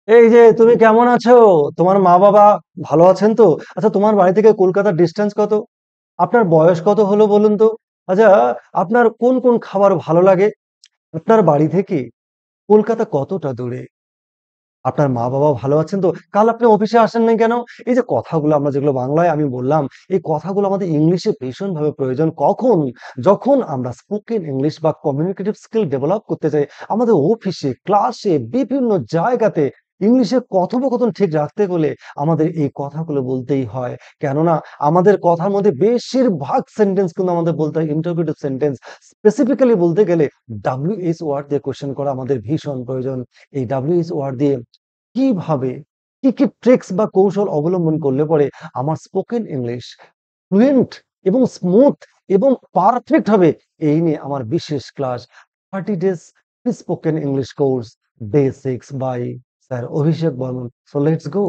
এই যে তুমি কেমন আছো? তোমার মা বাবা ভালো আছেন তো? আচ্ছা, তোমার বাড়ি থেকে কলকাতার ডিস্টেন্স কত? আপনার বয়স কত হলো বলুন তো? আচ্ছা, আপনার কোন কোন খাবার ভালো লাগে? আপনার বাড়ি থেকে কলকাতা কতটা দূরে? আপনার মা বাবা ভালো আছেন তো? কাল আপনি অফিসে আসেন নাই কেন? এই যে কথাগুলো আমরা যেগুলো বাংলায় আমি বললাম, এই কথাগুলো আমাদের ইংলিশে ভীষণভাবে প্রয়োজন। কখন? যখন আমরা স্পোকেন ইংলিশ বা কমিউনিকেটিভ স্কিল ডেভেলপ করতে চাই। আমাদের অফিসে, ক্লাসে, বিভিন্ন জায়গাতে ইংলিশে কথোপকথন ঠিক রাখতে হলে আমাদের এই কথাগুলো বলতেই হয়। কেননা আমাদের কথার মধ্যে বেশিরভাগ সেন্টেন্স কিন্তু আমাদের বলতে হয় ইন্টারোগেটিভ সেন্টেন্স। স্পেসিফিক্যালি বলতে গেলে WH ওয়ার্ড দিয়ে কোয়েশ্চেন করা আমাদের ভীষণ প্রয়োজন। এই WH ওয়ার্ড দিয়ে কিভাবে কি কি ট্রিক্স বা কৌশল অবলম্বন করলে পরে আমার স্পোকেন ইংলিশ ফ্লুয়েন্ট এবং স্মুথ এবং পারফেক্ট হবে, এই নিয়ে আমার বিশেষ class 30 days spoken English course basics by sir Abhishek Barman. So let's go.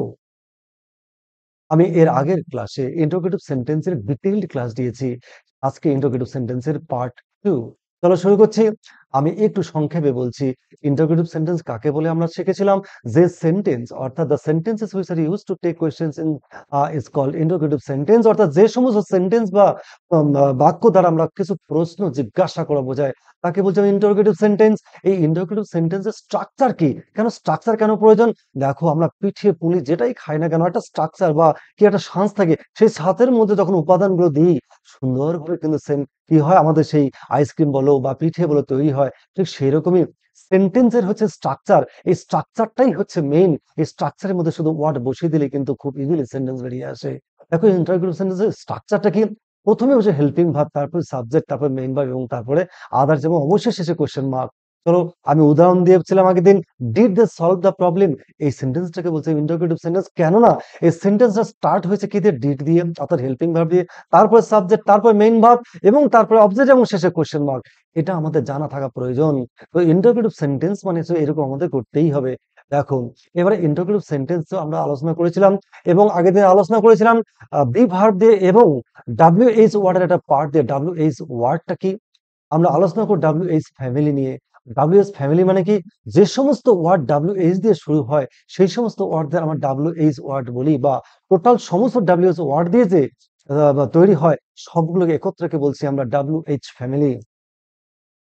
আমি এর আগের ক্লাসে ইন্টারোগেটিভ সেন্টেন্সের ডিটেইলড ক্লাস দিয়েছি। আজকে ইন্টারোগেটিভ সেন্টেন্সের পার্ট 2। চলো শুরু করছি। আমি একটু সংক্ষেপে বলছি। ইন্টারোগেটিভ সেন্টেন্স কাকে বলে আমরা শিখেছিলাম? যে সেন্টেন্স অর্থাৎ the sentences which are used to take questions in is called interrogative sentence, অর্থাৎ যে সমস্ত সেন্টেন্স বা বাক্য দ্বারা আমরা কিছু প্রশ্ন জিজ্ঞাসা করা বোঝায় তাকে বলছে ইন্টারোগেটিভ সেন্টেন্স। এই ইন্টারোগেটিভ সেন্টেন্সের স্ট্রাকচার কি? কেন স্ট্রাকচার কেন প্রয়োজন? দেখো, আমরা পিঠে পুলি যেটাই খাই না কেন একটা স্ট্রাকচার বা কি একটা ছাঁচ থাকে। সেই ছাঁচের মধ্যে যখন উপাদানগুলো দিই সুন্দরভাবে কিন্তু কি হয়, আমাদের সেই আইসক্রিম বলো বা পিঠে বলো তৈরি হয়। ঠিক সেই রকমই সেন্টেন্সের হচ্ছে স্ট্রাকচার। এই স্ট্রাকচারটাই হচ্ছে মেইন। এই স্ট্রাকচারের মধ্যে শুধু ওয়ার্ড বসিয়ে দিলে কিন্তু খুব ইজিলি সেন্টেন্স বেরিয়ে আসে। দেখো, ইন্টারোগেটিভ সেন্টেন্সের স্ট্রাকচারটা কি? প্রথমে হচ্ছে হেল্পিং ভার্ব, তারপর সাবজেক্ট, তারপর মেইন ভার্ব এবং তারপরে আদার্স এবং অবশ্যই শেষে কোয়েশ্চেন মার্ক। চলো, আমি উদাহরণ দিয়েছিলাম আগের দিন। Did they solve the problem? এই সেন্টেন্সটাকে বলছে ইন্টারোগেটিভ সেন্টেন্স। কেননা এই সেন্টেন্সটা স্টার্ট হয়েছে কি দিয়ে? ডিড দিয়ে, অর্থাৎ হেল্পিং ভার্ব দিয়ে, তারপর সাবজেক্ট, তারপর মেইন ভার্ব এবং তারপরে অবজেক্ট এবং শেষে কোয়েশ্চেন মার্ক। এটা আমাদের জানা থাকা প্রয়োজন। তো ইন্টারোগেটিভ সেন্টেন্স মানে তো এরকম আমাদের করতেই হবে। দেখো, এবারে ইন্টারোগেটিভ সেন্টেন্স তো আমরা আলোচনা করেছিলাম এবং আগের দিন আলোচনা করেছিলাম বি ভার্ব দিয়ে এবং WH ওয়ার্ডের একটা পার্ট দিয়ে। WH ওয়ার্ডটা কি? আমরা আলোচনা করব WH ফ্যামিলি নিয়ে। WH ফ্যামিলি মানে কি? যে সমস্ত ওয়ার্ড WH দিয়ে শুরু হয় সেই সমস্ত ওয়ার্ডদের আমরা WH ওয়ার্ড বলি, বা টোটাল সমস্ত WH ওয়ার্ড দিয়ে যে তৈরি হয় সবগুলোকে একত্রকে বলছি আমরা WH ফ্যামিলি।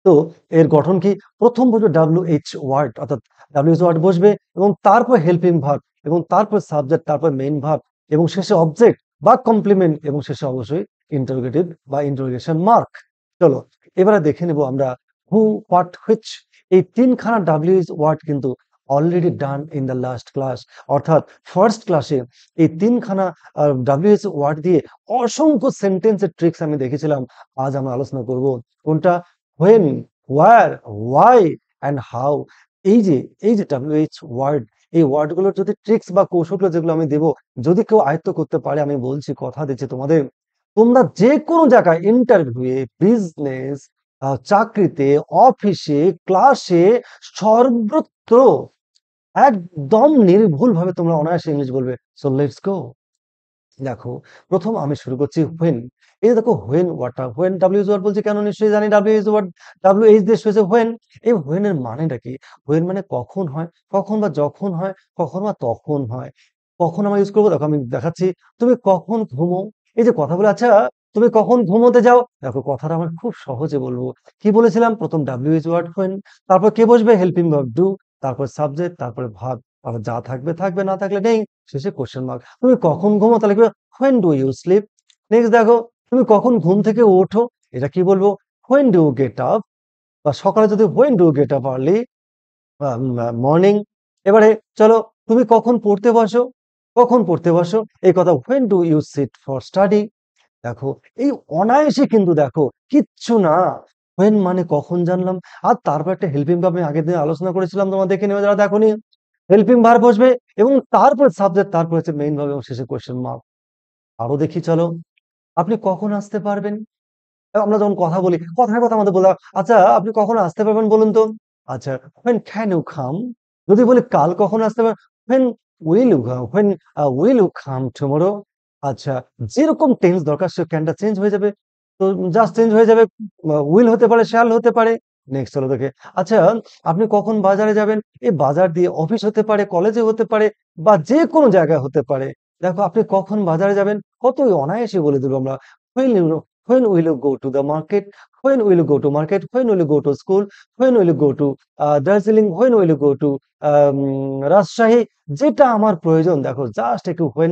তো এর গঠন কি? প্রথম বসবে WH ওয়ার্ড, অর্থাৎ WH ওয়ার্ড বসবে এবং তারপর হেল্পিং ভার্ব এবং তারপর সাবজেক্ট, তারপর মেইন ভার্ব এবং শেষে অবজেক্ট বা কমপ্লিমেন্ট এবং শেষে অবশ্যই ইন্টারোগেটিভ বা ইন্টারোগেশন মার্ক। চলো, এবারে দেখে নেব আমরা হু, হোয়াট, হুইচ। এই তিনখানা WH ওয়ার্ড কিন্তু already done in the last class, অর্থাৎ ফার্স্ট ক্লাসে এই তিনখানা WH ওয়ার্ড দিয়ে অসংখ্য সেন্টেন্সের ট্রিক্স আমি দেখেছিলাম। আজ আমরা আলোচনা করব কোনটা? when, where, why and how। এই যে এই যে WH ওয়ার্ড, এই ওয়ার্ডগুলোর যদি ট্রিক্স বা কৌশলগুলো যেগুলো আমি দেব, যদি কেউ আয়ত্ত করতে পারে, আমি বলছি, কথা দিচ্ছি তোমাদের, তোমরা যে কোনো জায়গায় ইন্টারভিউয়ে, বিজনেস, চাকরিতে, অফিসে, ক্লাসে, সর্বত্র একদম নির্ভুলভাবে তোমরা অনায়াসে ইংলিশ বলবে। সো লেটস গো। দেখো, প্রথম আমি শুরু করছি হোয়েন। এই যে দেখো, হোয়েন ওয়ার্ডটা, হোয়েন WH ওয়ার্ড বলছি কেন? নিশ্চয়ই জানি WH ওয়ার্ড, WH দিয়ে শুয়েছে হোয়েন। এই হোয়েন এর মানেটা কি? হোয়েন মানে কখন হয়, কখন বা যখন হয়, কখন বা তখন হয়। কখন আমরা ইউজ করবো? দেখো আমি দেখাচ্ছি। তুমি কখন ঘুমো? এই যে কথা বলে, আচ্ছা তুমি কখন ঘুমোতে যাও? দেখো, কথাটা আমরা খুব সহজে বলবো। কি বলেছিলাম? প্রথম WH ওয়ার্ড হোয়েন, তারপর কে বসবে? হেল্পিং ভার্ব ডু, তারপর সাবজেক্ট, তারপরে ভার্ব, তারপর যা থাকবে থাকবে, না থাকলে নেই, শেষে কোশ্চেন মার্ক। তুমি কখন ঘুমো? তাহলে কি? when do you sleep। Next দেখো, তুমি কখন ঘুম থেকে ওঠো? এটা কি বলবো? when do you get up। বা সকালে যদি when do you get up early, morning. এবারে চলো, তুমি কখন পড়তে বসো? কখন পড়তে বসো? এই কথা when do you sit for study। দেখো, এই অনায়াসে কিন্তু দেখো কিচ্ছু না। when মানে কখন জানলাম, আর তারপর একটা হেল্পিং ভার্ব আমি আগের দিন আলোচনা করেছিলাম, তোমরা দেখে নিও যারা দেখোনি। হেল্পিং ভার্ব বসবে এবং তারপর সাবজেক্ট, তারপর হচ্ছে মেইন ভার্ব এবং শেষে কোয়েশ্চেন মার্ক। আরো দেখি চলো, আপনি কখন আসতে পারবেন? আমরা যখন কথা বলি, কথায় কথা আমাদের বলা, আচ্ছা আপনি কখন আসতে পারবেন বলুন তো? আচ্ছা, when can you come। যদি বলি কাল কখন আসতে পারবেন, when will you come, when will you come tomorrow। আচ্ছা, যেরকম টেন্স দরকার সে ক্যানটা চেঞ্জ হয়ে যাবে। তো জাস্ট চেঞ্জ হয়ে যাবে, উইল হতে পারে, শ্যাল হতে পারে। নেক্সট হলো দেখে, আচ্ছা আপনি কখন বাজারে যাবেন? এই বাজার দিয়ে অফিস হতে পারে, কলেজে হতে পারে বা যেকোনো জায়গায় হতে পারে। দেখো আপনি কখন বাজারে যাবেন? কতই অনায়াসে বলে দেব আমরা। When you when will you go to the market? When will you go to market? When will you go to school? When will you go to Darjeeling? When will you go to Rajshahi? যেটা আমার প্রয়োজন দেখো just একটু when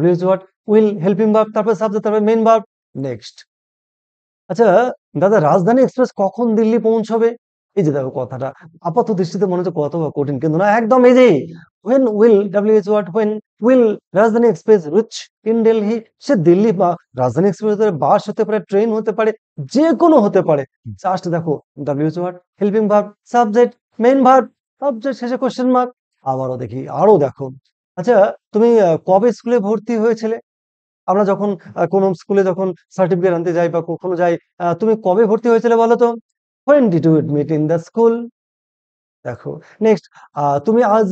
WH what will helping verb তারপর subject তারপর main verb next. আচ্ছা দাদা রাজধানী এক্সপ্রেস কখন দিল্লি পৌঁছবে? এই যে দেখো কথাটা আপাত দৃষ্টিতে মনে হচ্ছে কত বা কঠিন কিন্তু না একদম easy. when will WH what when will রাজধানী এক্সপ্রেস রিচ ইন দিল্লি? সে দিল্লি বা রাজধানী এক্সপ্রেস বাস হতে পারে, ট্রেন হতে পারে, যে কোনো হতে পারে। জাস্ট দেখো WH what helping verb subject main verb subject শেষে কোশ্চেন মার্ক। আবারও দেখি আরো দেখো। আচ্ছা তুমি কবে স্কুলে ভর্তি হয়েছিলে? আমরা যখন কোনো স্কুলে যখন সার্টিফিকেট আনতে যাই বা কখনো যাই, তুমি কবে ভর্তি হয়েছিলে বলো তো? When did you admit in the school? দেখো নেক্সট, তুমি আজ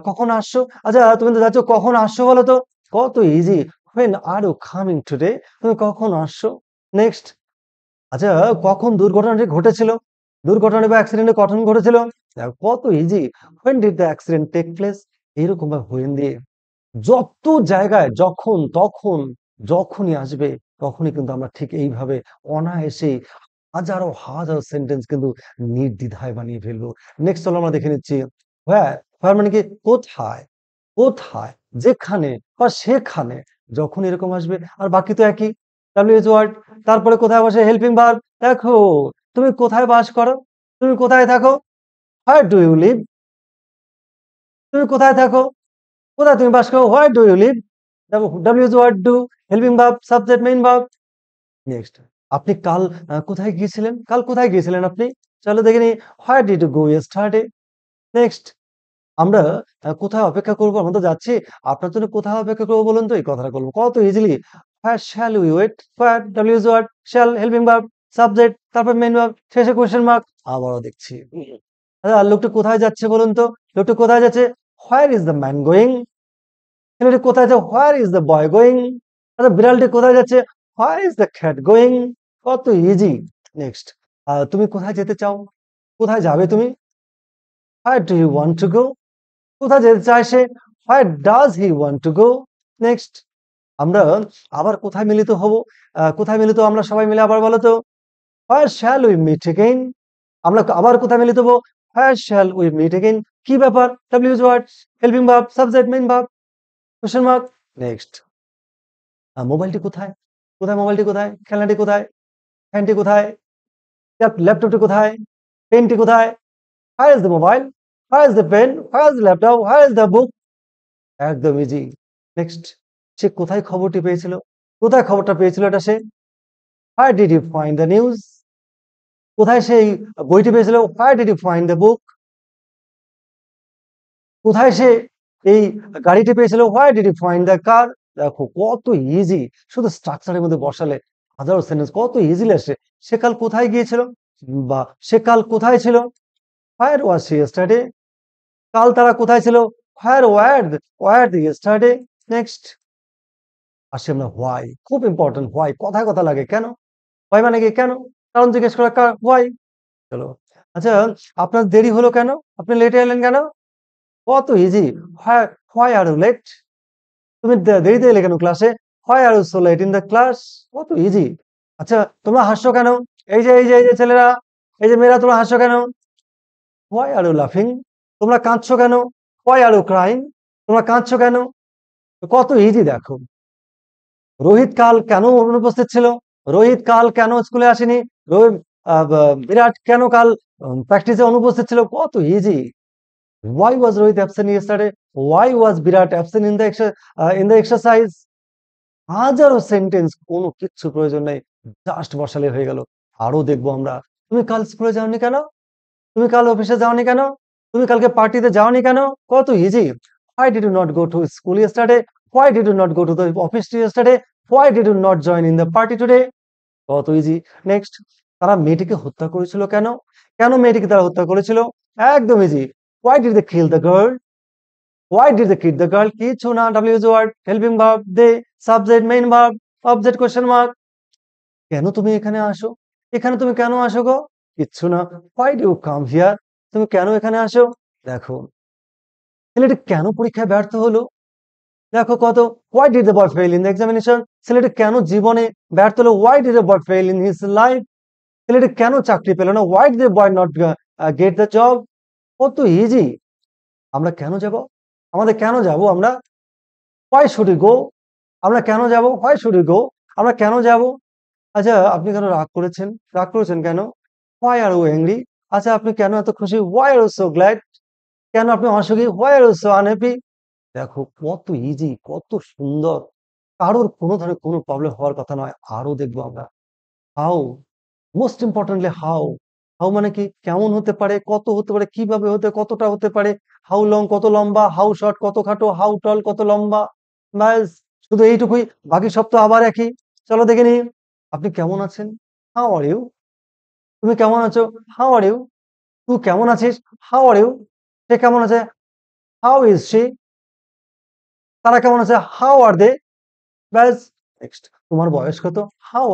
কখন আসছো? আচ্ছা তুমি তো যাচ্ছ কখন আসছো বলো তো? কত easy. When are you coming today? তুমি কখন আসছো? নেক্সট, আচ্ছা কখন দুর্ঘটনাটি ঘটেছিল? দুর্ঘটনা বা অ্যাক্সিডেন্টে কখন ঘটেছিল? দেখো কত easy. When did the accident take place? এরকম ভাবে when দিয়ে যত জায়গায় যখন তখন যখনই আসবে তখনই কিন্তু আমরা ঠিক এইভাবে অনায়াসেই হাজারো হাজারো সেন্টেন্স কিন্তু নির্দ্বিধায় বানিয়ে ফেলবো। নেক্সট হলো আমরা দেখে নিচ্ছি হোয়ার। হোয়ার মানে কি কোথায়, কোথায় যেখানে বা সেখানে যখন এরকম আসবে আর বাকি তো একই ডাব্লিউএইচ ওয়ার্ড। তারপরে কোথায় বসে হেল্পিং ভার্ব। দেখো তুমি কোথায় বাস করো, তুমি কোথায় থাকো, হোয়ার ডু ইউ লিভ, তুমি কোথায় থাকো, কোথায় তুমি বাস করো, হোয়ার ডু ইউ লিভ। দেখো W H word do helping verb subject main verb. Next, আপনি কাল কোথায় গিয়েছিলেন? কাল কোথায় গিয়েছিলেন আপনি? চলো দেখে নিই, where did you go yesterday. Next, আমরা কোথায় অপেক্ষা করবো? আমরা তো যাচ্ছি। আপনার জন্য কোথায় অপেক্ষা করবো বলুন তো? এই কথাটা বলবো কত easily. Where shall we wait? Where W H word shall helping verb subject তারপর মেইন ভার্ব শেষে কোশ্চেন মার্ক। আবারও দেখছি। আচ্ছা লোকটা কোথায় যাচ্ছে বলুন তো? লোকটা কোথায় যাচ্ছে? Where is the man going? ছেলেটি কোথায় যাচ্ছে? Where is the boy going? আচ্ছা বিড়ালটি কোথায় যাচ্ছে? Where is the cat going? কত ইজি। নেক্সট, তুমি কোথায় যেতে চাও? কোথায় যাবে তুমি? Where do you want to go? কোথায় যেতে চায় সে? Where does he want to go? Next, আমরা আবার কোথায় মিলিত হব? কোথায় মিলিত আমরা সবাই মিলে আবার বলো তো? Where shall we meet again? আমরা আবার কোথায় মিলিত হব? Where shall we meet again? কি ব্যাপার? W H word helping verb subject main verb question mark. Next, মোবাইলটি কোথায়? কোথায় মোবাইলটি কোথায়? খেলনাটি কোথায়? ফ্যানটি কোথায়? ল্যাপটপটি কোথায়? পেনটি কোথায়? Where is the mobile? Where is the pen? Where is the laptop? Where is the book? একদম ইজি। নেক্সট, সে কোথায় খবরটি পেয়েছিল? কোথায় খবরটা পেয়েছিল এটা সে? Where did you find the news? কোথায় সেই বইটি পেয়েছিল? Where did you find the book? কোথায় সে এই গাড়িটি পেয়েছিল? Where did you find the car? দেখো কত ইজি, শুধু স্ট্রাকচারের মধ্যে বসালে হাজারো সেন্টেন্স কত ইজিলি আসে। সে কাল কোথায় গিয়েছিল? বা সে কাল কোথায় ছিল? Where was she yesterday? কাল তারা কোথায় ছিল? Where the yesterday? নেক্সট, আসি আমরা হোয়াই। খুব ইম্পর্টেন্ট হোয়াই। কথায় কথা লাগে। কেন? হোয়াই মানে কি? কেন? কারণ জিজ্ঞেস করা হোয়াই। চলো। আচ্ছা আপনার দেরি হলো কেন? আপনি লেটে এলেন কেন? কত easy. Why why are you late? তুমি দেরিতে এলে কেন ক্লাসে? Why are you so late in the class? কত ইজি। আচ্ছা তোমরা হাসছো কেন? এই যে ছেলেরা, এই যে মেয়েরা তোমরা হাসছো কেন? হোয়াই আর ইউ লাফিং? তোমরা কাঁদছো কেন? Why are you crying? তোমরা কাঁদছো কেন? কত ইজি দেখো। রোহিত কাল কেন অনুপস্থিত ছিল? রোহিত কাল কেন স্কুলে আসেনি? রোহিত বিরাট কেন কাল প্র্যাকটিসে অনুপস্থিত ছিল? কত easy. Why was Rohit absent yesterday? Why was Virat absent in the exercise? হাজারো সেন্টেন্স কোনো কিচ্ছু প্রয়োজন নেই, জাস্ট বসালে হয়ে গেল। আরো দেখবো আমরা। তুমি কাল স্কুলে যাওনি কেন? তুমি কাল অফিসে যাওনি কেন? তুমি কালকে পার্টিতে যাওনি কেন? কত easy. Why did you not go to school yesterday? Why did you not go to the office yesterday? Why did you not join in the party today? কত ইজি। নেক্সট, তারা মেয়েটিকে হত্যা করেছিল কেন? কেন মেয়েটিকে তারা হত্যা করেছিল? একদম easy. Why did they kill the girl? Why did they kill the girl? কিছু না, WH word হেল্পিং ভার্ব দে subject main verb object question mark. কেন তুমি এখানে আসো? এখানে তুমি কেন আসো গো? কিচ্ছু না। Why do you come here? তুমি কেন এখানে আসো? দেখো, ছেলেটি কেন পরীক্ষায় ব্যর্থ হলো? দেখো কত, why did the boy fail in the examination? ছেলেটি কেন জীবনে ব্যর্থ হলো? Why did the boy fail in his life? ছেলেটি কেন চাকরি পেল না? Why did the boy not get the job? কত ইজি। আমরা কেন যাব? আমাদের কেন যাব আমরা? Why should we go? আমরা কেন যাব? Why should we go? আমরা কেন যাব? আচ্ছা, আপনি কেন রাগ করেছেন? রাগ করেছেন কেন? Why are you angry? আচ্ছা, আপনি কেন এত খুশি? Why are you so glad? কেন আপনি অসুখী? Why are you so unhappy? দেখো কত ইজি, কত সুন্দর। কারোর কোনো ধরনের কোনো প্রবলেম হওয়ার কথা নয়। আরো দেখবো আমরা। How, most importantly how. How মানে কি? কেমন হতে পারে? কত হতে পারে? কিভাবে কতটা হতে পারে? হাউ লং কত লম্বা? হাউ শর্ট কত খাটো? হাউ টল কত লম্বা? ব্যাস, শুধু এইটুকুই। বাকি সব তো আবার একই। চলো দেখে নিই। আপনি কেমন আছেন? How are you? তুমি কেমন আছো? How are you? তুই কেমন আছিস? How are you? সে কেমন আছে? How is she? তারা কেমন আছে? How are they? ব্যাস। নেক্সট, তোমার বয়স কত? How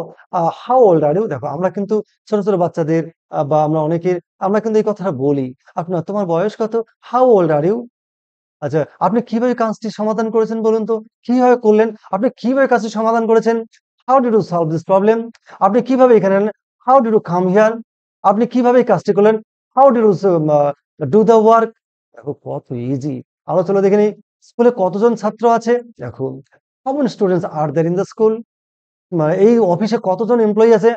how old are you? দেখো আমরা কিন্তু ছোট ছোট বাচ্চাদের বা আমরা অনেকের আমরা কিন্তু এই কথাটা বলি। আপনার তোমার বয়স কত? How old are you? আচ্ছা, আপনি কিভাবে কাজটি সমাধান করেছেন বলুন তো? কিভাবে করলেন? আপনি কিভাবে কাজটি সমাধান করেছেন? How did you solve this problem? আপনি কিভাবে এখানে এলেন? How did you come here? আপনি কিভাবে এই কাজটি করলেন? How did you do the work? দেখো কত ইজি। আরো চলো দেখে নিই। স্কুলে কতজন ছাত্র আছে? দেখো, how many students are there in the school? এই অফিসে কতজন এমপ্লয়ি আছে?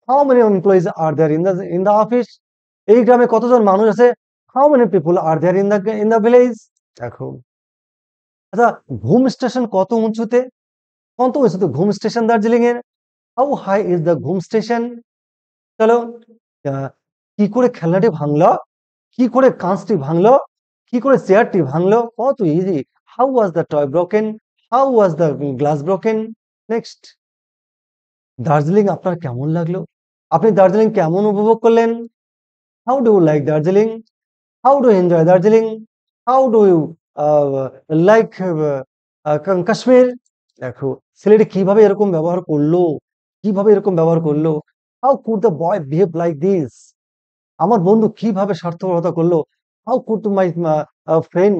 How many employees are there in the office? এই গ্রামে কতজন মানুষ আছে? How many people are there in the village? দেখো, আচ্ছা, ঘুম স্টেশন কত উঁচুতে? কত উঁচুতে ঘুম স্টেশন দার্জিলিং এর? হাউ হাই ইজ দ্য ঘুম স্টেশন? চলো, আহ, কি করে খেলনাটি ভাঙলো? কি করে কাঁচটি ভাঙলো? কি করে চেয়ারটি ভাঙলো? কত easy. How was the toy broken? How was the glass broken? Next, Darjeeling আপনার কেমন লাগলো? আপনি দার্জিলিং কেমন উপভোগ করলেন? How do you like Darjeeling? How do enjoy Darjeeling? How do you like Kashmir? দেখো, ছেলেটি কিভাবে এরকম ব্যবহার করলো? কিভাবে এরকম ব্যবহার করলো? How could the boy behave like this? আমার বন্ধু কিভাবে স্বার্থপরতা করলো? How could my friend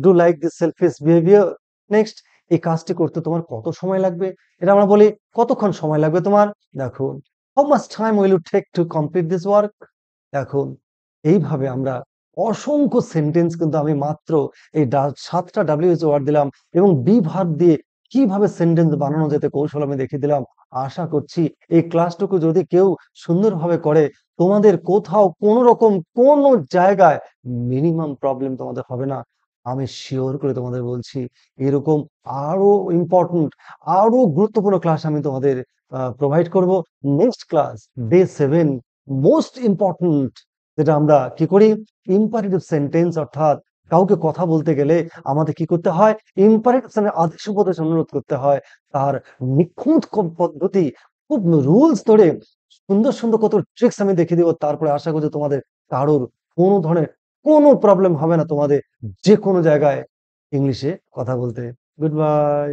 do like this selfish behaviour? Next, এই কাজটি করতে তোমার কত সময় লাগবে? এটা আমরা বলি, কতক্ষণ সময় লাগবে তোমার? দেখুন, how much time will you take to complete this work? দেখুন, এইভাবে আমরা অসংখ্য সেন্টেন্স কিন্তু আমি মাত্র এই 7টা WH ওয়ার্ড দিলাম এবং বি ভার্ব দিয়ে কিভাবে সেন্টেন্স বানানো যেতে কৌশল আমি দেখিয়ে দিলাম। আশা করছি এই ক্লাসটুকু যদি কেউ সুন্দরভাবে করে, তোমাদের কোথাও কোনো রকম কোনো জায়গায় মিনিমাম প্রবলেম তোমাদের হবে না। আমি শিওর করে তোমাদের বলছি। এরকম আরো ইম্পর্টেন্ট, আরো গুরুত্বপূর্ণ ক্লাস আমি তোমাদের প্রোভাইড করব। Next class, day 7, most important, যেটা আমরা কি করি, ইম্পারেটিভ সেন্টেন্স, অর্থাৎ কাউকে কথা বলতে গেলে আমাদের কি করতে হয়, ইম্পারেটিভ আদেশ উপদেশ অনুরোধ করতে হয়। তার নিখুঁত পদ্ধতি, খুব রুলস ধরে সুন্দর সুন্দর কত ট্রিক্স আমি দেখিয়ে দিব। তারপরে আশা করছি তোমাদের কারোর কোনো ধরনের কোনো প্রবলেম হবে না তোমাদের যে কোনো জায়গায় ইংলিশে কথা বলতে। Good bye.